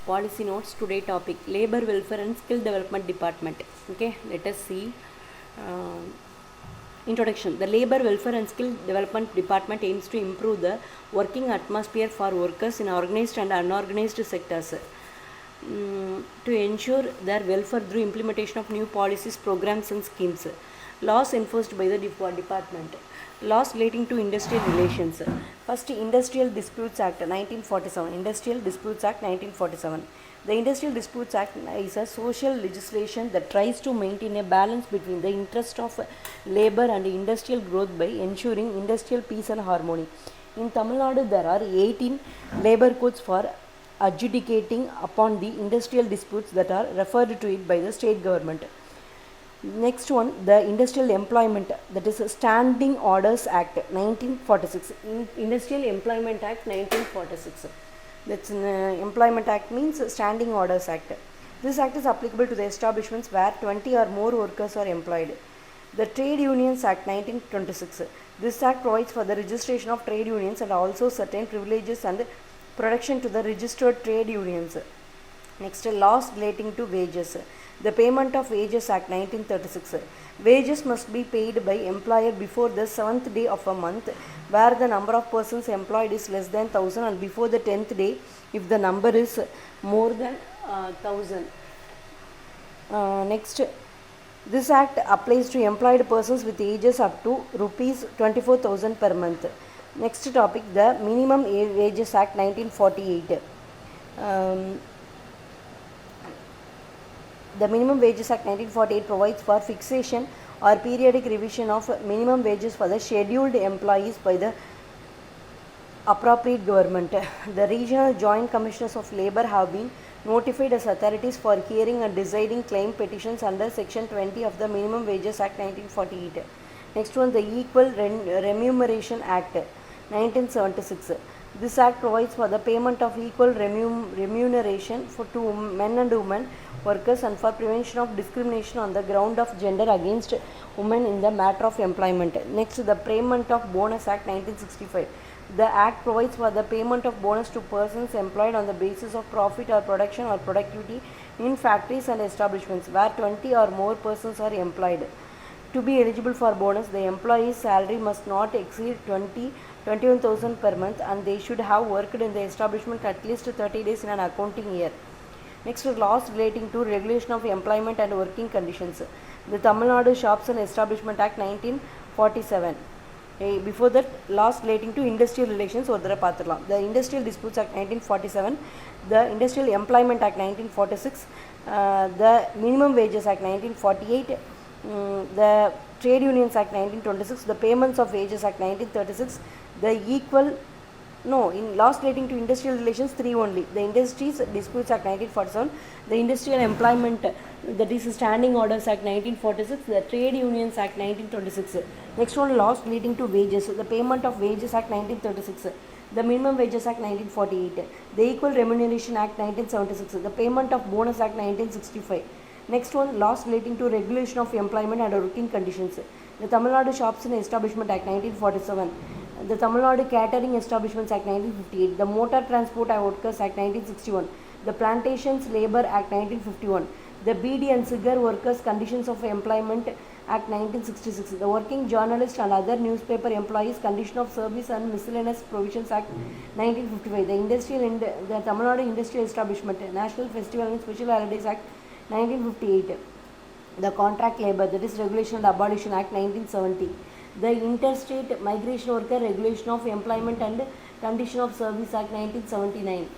Policy notes. Today topic labor welfare and skill development department. Okay, let us see. uh, Introduction. The labor welfare and skill development department aims to improve the working atmosphere for workers in organized and unorganized sectors, to ensure their welfare through implementation of new policies, programs and schemes. Laws enforced by the department. Laws relating to industrial relations. First, Industrial Disputes Act 1947. Industrial Disputes Act 1947. The Industrial Disputes Act is a social legislation that tries to maintain a balance between the interest of labor and industrial growth by ensuring industrial peace and harmony. In Tamil Nadu, there are 18 labor codes for adjudicating upon the industrial disputes that are referred to it by the state government. Next one, the Industrial Employment, that is Standing Orders Act 1946. Industrial Employment Act 1946. That's Employment Act means Standing Orders Act. This act is applicable to the establishments where 20 or more workers are employed. The Trade Unions Act 1926. This act provides for the registration of trade unions and also certain privileges and protection to the registered trade unions. Next, laws relating to wages. The Payment of Wages Act 1936. Wages must be paid by employer before the 7th day of a month where the number of persons employed is less than 1000, and before the 10th day if the number is more than 1000. Next, this act applies to employed persons with wages up to rupees 24,000 per month. Next topic, the Minimum Wages Act 1948. The Minimum Wages Act 1948 provides for fixation or periodic revision of minimum wages for the scheduled employees by the appropriate government. The Regional Joint Commissioners of Labour have been notified as authorities for hearing and deciding claim petitions under Section 20 of the Minimum Wages Act 1948. Next one, the Equal Remuneration Act 1976. This act provides for the payment of equal remuneration to men and women workers and for prevention of discrimination on the ground of gender against women in the matter of employment. Next, the Payment of Bonus Act 1965. The act provides for the payment of bonus to persons employed on the basis of profit or production or productivity in factories and establishments where 20 or more persons are employed. To be eligible for bonus, the employee's salary must not exceed 21,000 per month and they should have worked in the establishment at least 30 days in an accounting year. Next, laws relating to regulation of employment and working conditions. The Tamil Nadu Shops and Establishment Act 1947. Before that, laws relating to industrial relations or the Industrial Disputes Act 1947, the Industrial Employment Act 1946, the Minimum Wages Act 1948, the Trade Unions Act 1926, the Payments of Wages Act 1936, in laws relating to industrial relations, 3 only. The Industries Disputes Act 1947, the Industrial Employment, that is Standing Orders Act 1946, the Trade Unions Act 1926. Next one, laws relating to wages, the Payment of Wages Act 1936, the Minimum Wages Act 1948, the Equal Remuneration Act 1976, the Payment of Bonus Act 1965. Next one, laws relating to regulation of employment and working conditions. The Tamil Nadu Shops and Establishment Act 1947, the Tamil Nadu Catering Establishments Act 1958, the Motor Transport Workers Act 1961, the Plantations Labour Act 1951, the Beedi and Cigar Workers Conditions of Employment Act 1966, the Working Journalist and Other Newspaper Employees Condition of Service and Miscellaneous Provisions Act 1955, the Tamil Nadu Industrial Establishment, National Festival and Special Holidays Act 1958, the Contract Labour, that is Regulation and Abolition Act 1970, the Interstate Migration Worker Regulation of Employment and Condition of Service Act 1979.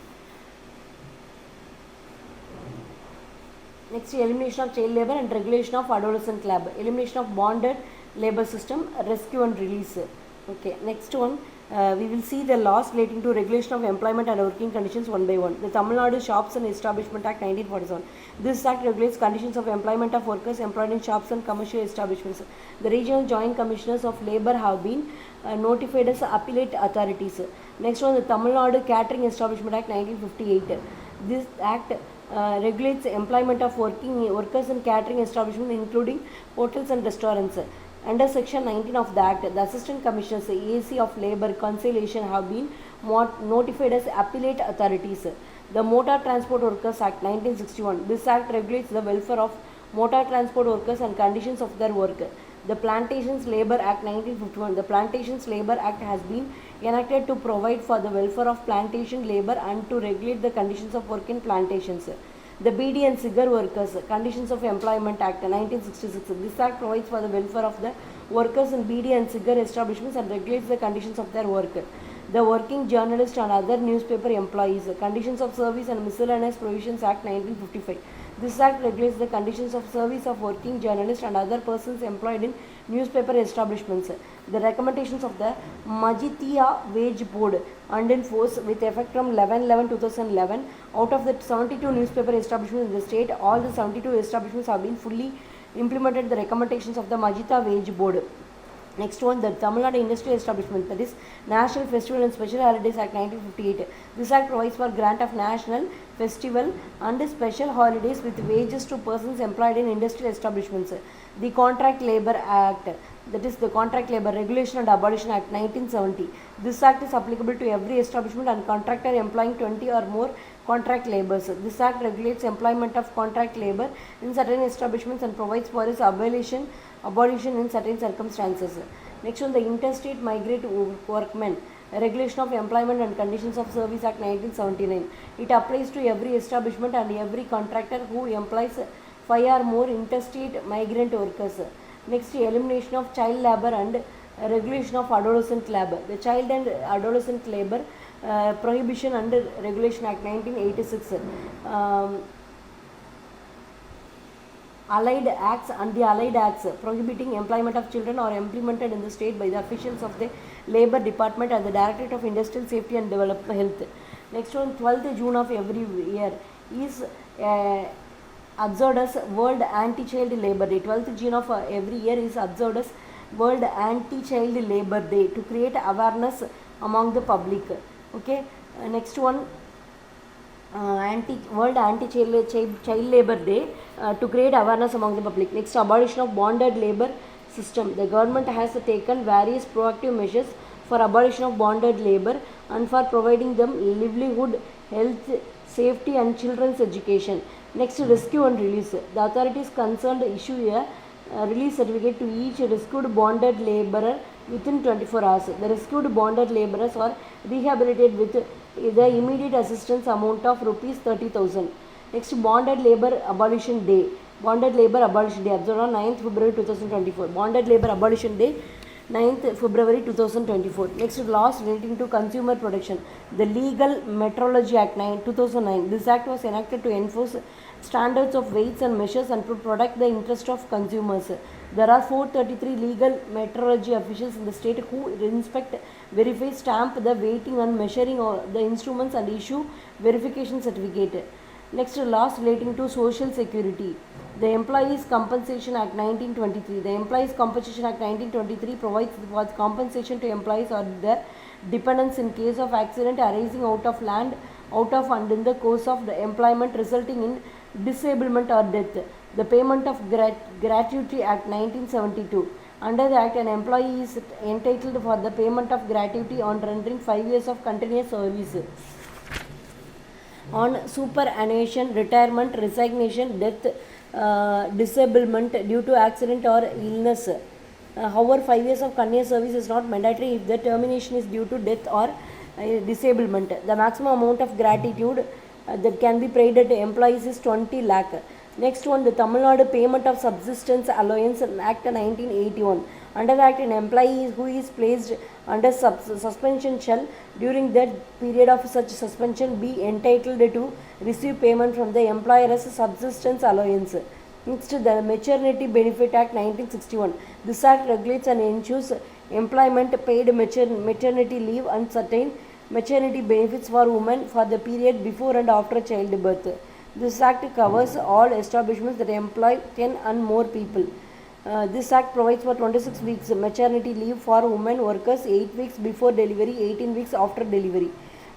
Next, elimination of child labour and regulation of adolescent labour, elimination of bonded labour system, rescue and release. Okay, next one, we will see the laws relating to regulation of employment and working conditions one by one. The Tamil Nadu Shops and Establishment Act 1947. This act regulates conditions of employment of workers employed in shops and commercial establishments. The Regional Joint Commissioners of Labour have been notified as appellate authorities. Next one, the Tamil Nadu Catering Establishment Act 1958. This act regulates employment of workers in catering establishments including hotels and restaurants. Under Section 19 of the Act, the Assistant Commissioners AAC of Labour Conciliation have been notified as appellate authorities. The Motor Transport Workers Act 1961. This act regulates the welfare of motor transport workers and conditions of their work. The Plantations Labour Act 1951. The Plantations Labour Act has been enacted to provide for the welfare of plantation labour and to regulate the conditions of work in plantations. The Beedi and Cigar Workers Conditions of Employment Act 1966. This act provides for the welfare of the workers in beedi and cigar establishments and regulates the conditions of their work. The Working Journalist and Other Newspaper Employees Conditions of Service and Miscellaneous Provisions Act 1955. This act regulates the conditions of service of working journalists and other persons employed in newspaper establishments. The recommendations of the Majitiya Wage Board and in force with effect from 11/11/2011. Out of the 72 newspaper establishments in the state, all the 72 establishments have been fully implemented the recommendations of the Majita Wage Board. Next one, the Tamil Nadu Industrial Establishment, that is National Festival and Special Holidays Act 1958. This act provides for grant of national, festival and special holidays with wages to persons employed in industrial establishments. The Contract Labour Act, that is the Contract Labour Regulation and Abolition Act 1970. This act is applicable to every establishment and contractor employing 20 or more contract labourers. This act regulates employment of contract labour in certain establishments and provides for its abolition in certain circumstances. Next one, the Interstate Migrant Workmen Regulation of Employment and Conditions of Service Act 1979. It applies to every establishment and every contractor who employs 5 or more interstate migrant workers. Next, elimination of child labour and regulation of adolescent labour. The Child and Adolescent Labour Prohibition and Regulation Act 1986. Allied Acts and the Allied Acts prohibiting employment of children are implemented in the state by the officials of the Labour Department and the Directorate of Industrial Safety and Development Health. Next one, 12th June of every year is observed as World Anti-Child Labour Day. 12th June of every year is observed as World Anti-Child Labour Day to create awareness among the public. Okay, next one, World Anti-Child Labour Day to create awareness among the public. Next, abolition of bonded labour system. The government has taken various proactive measures for abolition of bonded labour and for providing them livelihood, health, safety and children's education. Next, rescue and release. The authorities concerned issue a release certificate to each rescued bonded labourer within 24 hours. The rescued bonded labourers are rehabilitated with the immediate assistance amount of rupees 30,000. Next, Bonded Labour Abolition Day. Bonded Labour Abolition Day observed on 9th February 2024. Bonded Labour Abolition Day 9th February 2024. Next, laws relating to consumer protection. The Legal Metrology Act 2009. This act was enacted to enforce standards of weights and measures and to protect the interest of consumers. There are 433 legal metrology officials in the state who inspect, verify, stamp the weighting and measuring of the instruments and issue verification certificate. Next, laws relating to social security. The Employees Compensation Act 1923. The Employees Compensation Act 1923 provides for compensation to employees or their dependents in case of accident arising out of and in the course of the employment resulting in disablement or death. The Payment of Gratuity Act 1972. Under the Act, an employee is entitled for the payment of gratuity on rendering 5 years of continuous service, on superannuation, retirement, resignation, death, disablement due to accident or illness. However, 5 years of continuous service is not mandatory if the termination is due to death or disablement. The maximum amount of gratitude that can be paid to employees is 20 lakh. Next one, the Tamil Nadu Payment of Subsistence Allowance Act 1981. Under the Act, an employee who is placed under suspension shall, during that period of such suspension, be entitled to receive payment from the employer as subsistence allowance. Next, the Maternity Benefit Act 1961. This act regulates and ensures employment, paid maternity leave and certain maternity benefits for women for the period before and after childbirth. This act covers all establishments that employ 10 and more people. This act provides for 26 weeks maternity leave for women workers, 8 weeks before delivery, 18 weeks after delivery.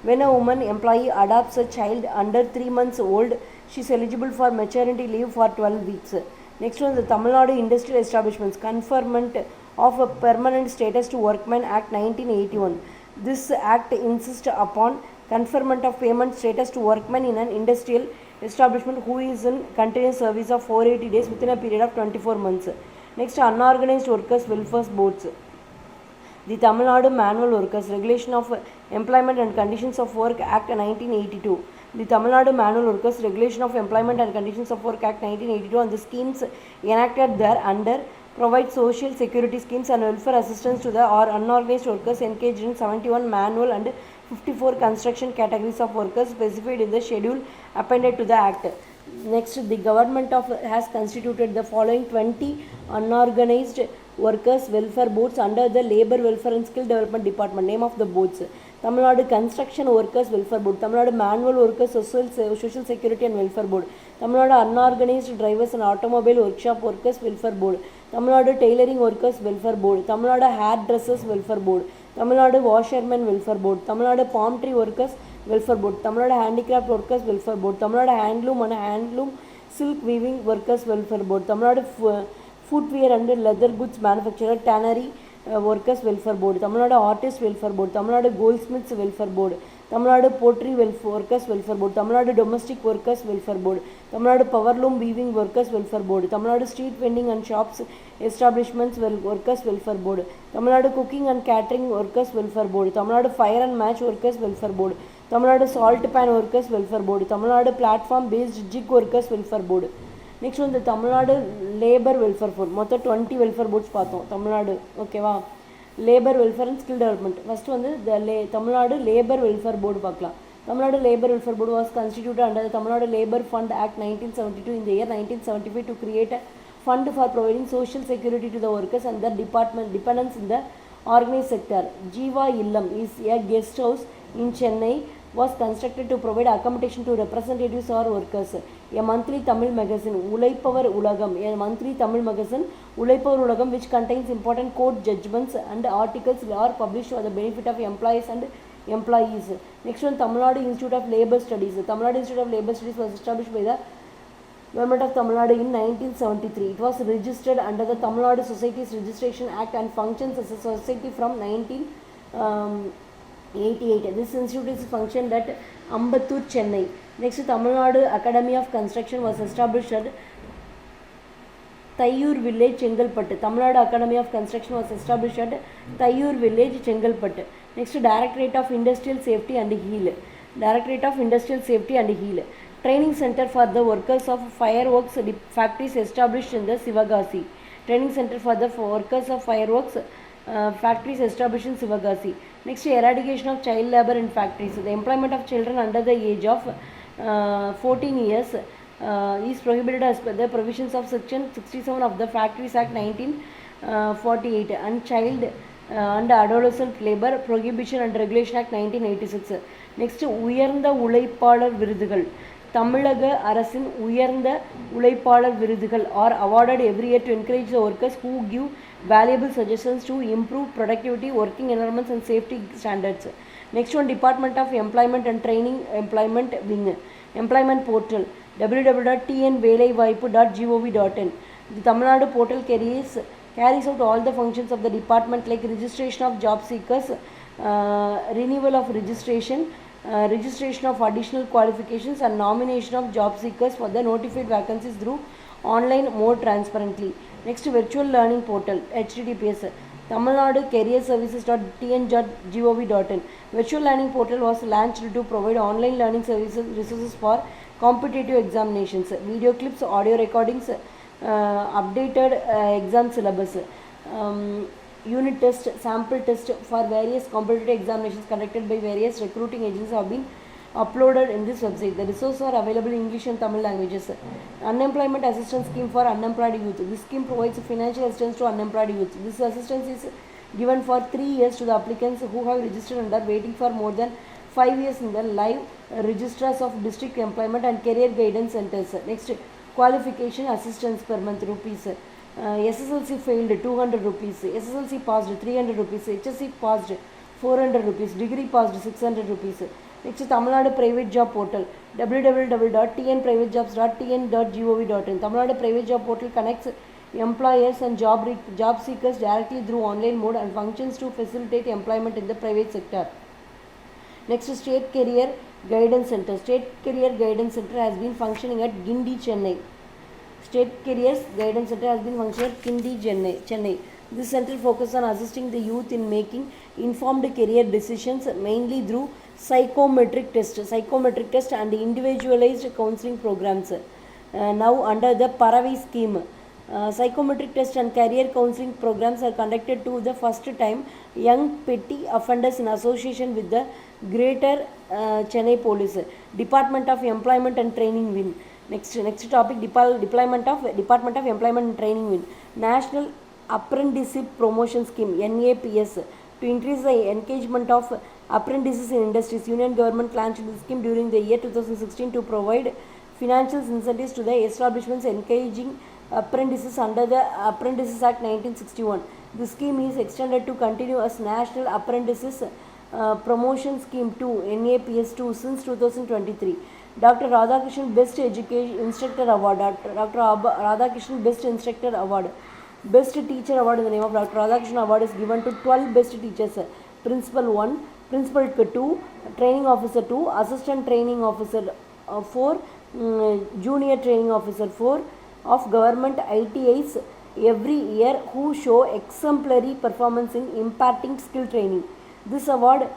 When a woman employee adopts a child under 3 months old, she is eligible for maternity leave for 12 weeks. Next one, the Tamil Nadu Industrial Establishments Conferment of a Permanent Status to Workmen Act 1981. This act insists upon conferment of payment status to workmen in an industrial establishment who is in continuous service of 480 days within a period of 24 months. Next, unorganized workers welfare boards. The Tamil Nadu Manual Workers Regulation of Employment and Conditions of Work Act 1982. The Tamil Nadu Manual Workers Regulation of Employment and Conditions of Work Act 1982 and the schemes enacted thereunder provide social security schemes and welfare assistance to the or unorganized workers engaged in 71 manual and 54 construction categories of workers specified in the schedule appended to the Act. Next, the government has constituted the following 20 unorganized workers welfare boards under the Labour Welfare and Skill Development Department. Name of the boards: Tamil Nadu Construction Workers Welfare Board, Tamil Nadu Manual Workers Social Security and Welfare Board, Tamil Nadu Unorganized Drivers and Automobile Workshop Workers Welfare Board, Tamil Nadu Tailoring Workers Welfare Board, Tamil Nadu Hairdressers Welfare Board, Tamil Nadu Washermen Welfare Board, Tamil Nadu Palm Tree Workers Welfare Board, Tamil Nadu Handicraft Workers Welfare Board, Tamil Nadu Handloom and Handloom Silk Weaving Workers Welfare Board, Tamil Nadu Footwear and Leather Goods Manufacturer Tannery Workers Welfare Board, Tamil Nadu Artist Welfare Board, Tamil Nadu Goldsmiths Welfare Board, Tamil Nadu Pottery Workers Welfare Board, Tamil Nadu Domestic Workers Welfare Board, Tamil Nadu Powerloom Weaving Workers Welfare Board, Tamil Nadu Street Vending and Shops Establishments Workers Welfare Board, Tamil Nadu Cooking and Catering Workers Welfare Board, Tamil Nadu Fire and Match Workers Welfare Board, Tamil Nadu Salt Pan Workers Welfare Board, Tamil Nadu Platform Based Jig Workers Welfare Board. Next one, the Tamil Nadu Labour Welfare Board. மொத்தம் 20 welfare boards பார்த்தோம் தமிழ்நாடு. ஓகேவா? Labour welfare and skill development. First வந்து Tamil Nadu labour welfare board பார்க்கலாம். Tamil Nadu Labour Welfare Board was constituted under the Tamil Nadu Labour Fund Act 1972 in the year 1975 to create a fund for providing social security to the workers and their dependents in the organized sector. Jiva Illam is a guest house in Chennai, was constructed to provide accommodation to representatives or workers. A monthly Tamil magazine, Ulaipavar Ulagam, a monthly Tamil magazine, Ulaipavar Ulagam, which contains important court judgments and articles are published for the benefit of employees and employees. Next one, Tamil Nadu Institute of Labour Studies. The Tamil Nadu Institute of Labour Studies was established by the Government of Tamil Nadu in 1973. It was registered under the Tamil Nadu Societies Registration Act and functions as a society from 1988. This institute is functioned at Ambattur, Chennai. Next, Tamil Nadu Academy of Construction was established at Tayyur Village, Chengalpattu. Tamil Nadu Academy of Construction was established at Tayyur Village, Chengalpattu. Next, Directorate of Industrial Safety and Heal. Directorate of Industrial Safety and Heal. Training Center for the workers of fireworks factories established in the Sivagasi. Training Center for the workers of fireworks factories established in Sivagasi. Next, eradication of child labor in factories. The employment of children under the age of 14 years is prohibited as per the provisions of Section 67 of the Factories Act 1948 and Child and Adolescent Labor Prohibition and Regulation Act 1986. Next, உயர்ந்த உழைப்பாளர் விருதுகள். தமிழக அரசின் உயர்ந்த உழைப்பாளர் விருதுகள் are awarded every year to encourage the workers who give valuable suggestions to improve productivity, working environments and safety standards. Next one, Department of Employment and Training Employment Wing. Employment Portal www.tnvelaivaaipu.gov.in. The Tamil Nadu portal carries out all the functions of the department like registration of job seekers, renewal of registration, registration of additional qualifications and nomination of job seekers for the notified vacancies through online mode transparently. Next, virtual learning portal https tamilnaducareerservices.tn.gov.in. Virtual learning portal was launched to provide online learning resources for competitive examinations, video clips, audio recordings, updated exam syllabus, unit test, sample test for various competitive examinations conducted by various recruiting agencies have been uploaded in this website. The resources are available in English and Tamil languages. Unemployment Assistance Scheme for Unemployed Youth. This scheme provides financial assistance to unemployed youth. This assistance is given for 3 years to the applicants who have registered and are waiting for more than 5 years in the live registrars of district employment and career guidance centers. Next, qualification assistance per month rupees. SSLC failed 200 rupees, SSLC passed 300 rupees, HSC passed 400 rupees, degree passed 600 rupees. Next, Tamil Nadu Private Job Portal www.tnprivateJobs.tn.gov.in. Tamil Nadu Private Job Portal connects employers and job seekers directly through online mode and functions to facilitate employment in the private sector. Next, State Career Guidance Center. State Career Guidance Center has been functioning at Gindi, Chennai. State Careers Guidance Center has been functioning at Gindi, Chennai. This center focuses on assisting the youth in making informed career decisions, mainly through psychometric test and individualized counseling programs. Now under the Paravi scheme, psychometric test and career counseling programs are conducted to the first time young petty offenders in association with the Greater Chennai Police Department of Employment and Training Wing. Next topic, Department of Employment and Training Wing. National Apprenticeship Promotion Scheme, NAPS, to increase the engagement of apprentices in industries. Union government launched this scheme during the year 2016 to provide financial incentives to the establishments encouraging apprentices under the Apprentices Act 1961. The scheme is extended to continue as National Apprentices Promotion Scheme 2, NAPS 2, since 2023. Dr. Radhakrishnan Best Instructor Award. Dr. Radhakrishnan Best Instructor Award. Best Teacher Award in the name of Dr. Radhakrishnan Award is given to 12 best teachers. Principal 1, Principal 2, Training Officer 2, Assistant Training Officer 4, Junior Training Officer 4 of government ITIs every year who show exemplary performance in imparting skill training. This award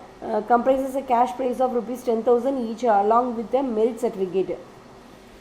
comprises a cash prize of rupees 10,000 each along with a merit certificate.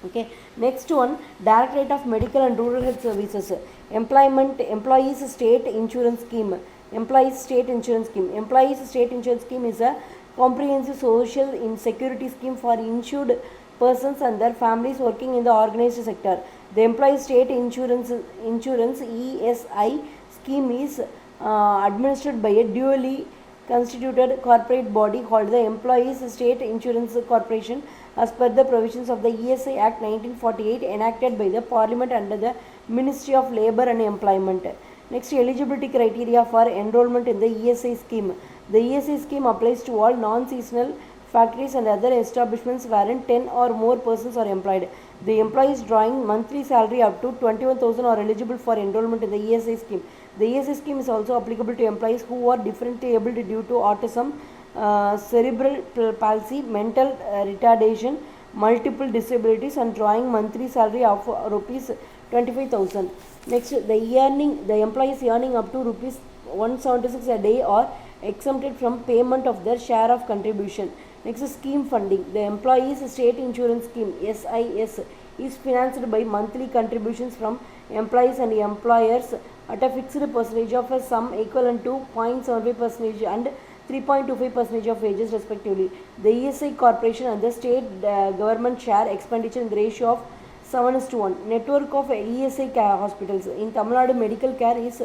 Okay, next one, Directorate of Medical and Rural Health Services. Employees State Insurance Scheme. Employees State Insurance Scheme is a comprehensive social security scheme for insured persons and their families working in the organized sector. The Employees State Insurance ESI scheme is administered by a duly constituted corporate body called the Employees State Insurance Corporation as per the provisions of the ESI Act 1948 enacted by the Parliament under the Ministry of Labour and Employment. Next, eligibility criteria for enrollment in the ESI scheme. The ESI scheme applies to all non-seasonal factories and other establishments wherein 10 or more persons are employed. The employees drawing monthly salary up to 21,000 are eligible for enrollment in the ESI scheme. The ESI scheme is also applicable to employees who are differently abled due to autism, cerebral palsy, mental retardation, multiple disabilities, and drawing monthly salary of rupees 25,000. Next, the employees earning up to rupees 176 a day are exempted from payment of their share of contribution. Next, scheme funding. The Employees State Insurance Scheme (SIS) is financed by monthly contributions from employees and employers at a fixed percentage of a sum equivalent to 0.75% and 3.25% of wages respectively. The ESI Corporation and the state government share expenditure in the ratio of 7:1. Network of ESI hospitals. In Tamil Nadu, medical care is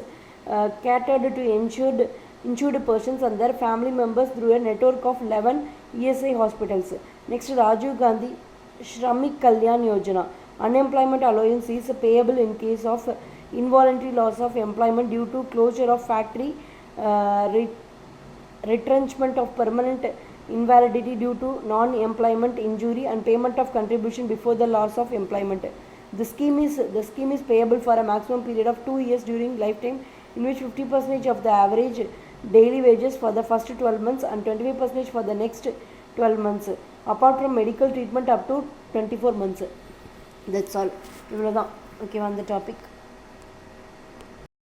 catered to insured persons and their family members through a network of 11 ESI hospitals. Next, Rajiv Gandhi Shramik Kalyan Yojana. Unemployment allowance is payable in case of involuntary loss of employment due to closure of factory, retrenchment of permanent invalidity due to non-employment injury, and payment of contribution before the loss of employment. The scheme is payable for a maximum period of 2 years during lifetime, in which 50% of the average daily wages for the first 12 months and 25% for the next 12 months, apart from medical treatment up to 24 months. That's all. Okay, on the topic.